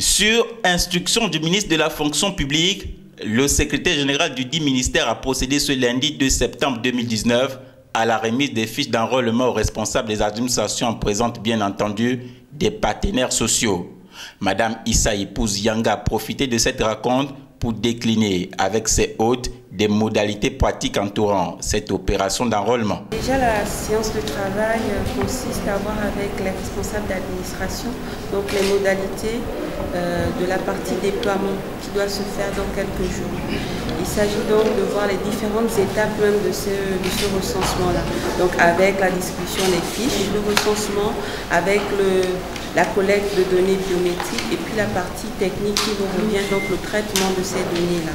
Sur instruction du ministre de la fonction publique, le secrétaire général du dit ministère a procédé ce lundi 2 septembre 2019 à la remise des fiches d'enrôlement aux responsables des administrations en présente bien entendu des partenaires sociaux. Madame Issa Épouse Yanga a profité de cette rencontre pour décliner avec ses hôtes des modalités pratiques entourant cette opération d'enrôlement. Déjà, la séance de travail consiste à voir avec les responsables d'administration donc les modalités de la partie déploiement qui doit se faire dans quelques jours. Il s'agit donc de voir les différentes étapes même de ce recensement-là. Donc avec la distribution des fiches, le recensement, avec la collecte de données biométriques et puis la partie technique qui nous revient, donc le traitement de ces données-là.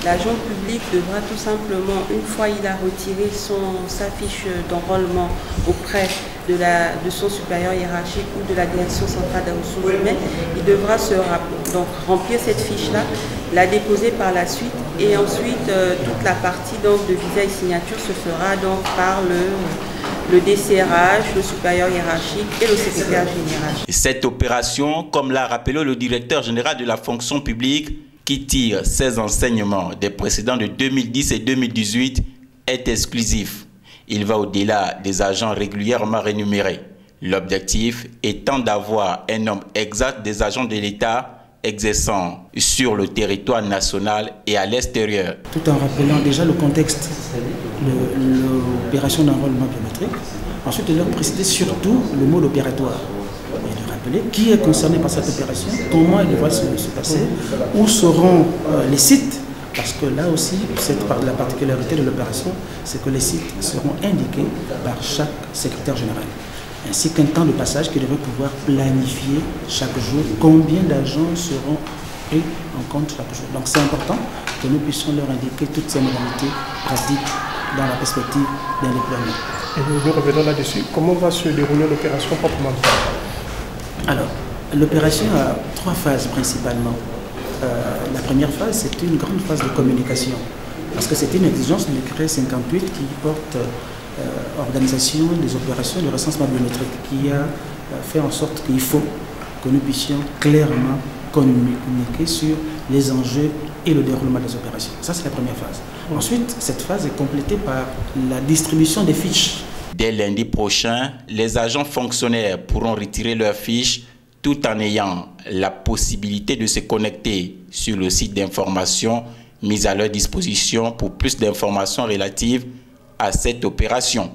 L'agent public devra tout simplement, une fois il a retiré sa fiche d'enrôlement auprès de son supérieur hiérarchique ou de la direction centrale des ressources humaines, il devra donc remplir cette fiche-là, la déposer par la suite et ensuite toute la partie donc, de visa et signature se fera donc par le DCRH, le supérieur hiérarchique et le secrétaire général. Cette opération, comme l'a rappelé le directeur général de la fonction publique, qui tire ses enseignements des précédents de 2010 et 2018, est exclusif. Il va au-delà des agents régulièrement rémunérés. L'objectif étant d'avoir un nombre exact des agents de l'État exerçant sur le territoire national et à l'extérieur. Tout en rappelant déjà le contexte, l'opération d'enrôlement biométrique. Ensuite, il leur préciser surtout le mode opératoire. Et de rappeler qui est concerné par cette opération, comment elle devra se passer, où seront les sites, parce que là aussi, la particularité de l'opération, c'est que les sites seront indiqués par chaque secrétaire général, ainsi qu'un temps de passage qui devrait pouvoir planifier chaque jour combien d'agents seront pris en compte chaque jour. Donc c'est important que nous puissions leur indiquer toutes ces modalités pratiques dans la perspective d'un déploiement. Et nous revenons là-dessus. Comment va se dérouler l'opération proprement dit? Alors, l'opération a trois phases principalement. La première phase, c'est une grande phase de communication, parce que c'est une exigence du décret 58 qui porte organisation des opérations de recensement biométrique, qui a fait en sorte qu'il faut que nous puissions clairement communiquer sur les enjeux et le déroulement des opérations. Ça, c'est la première phase. Ensuite, cette phase est complétée par la distribution des fiches. Dès lundi prochain, les agents fonctionnaires pourront retirer leurs fiches tout en ayant la possibilité de se connecter sur le site d'information mis à leur disposition pour plus d'informations relatives à cette opération.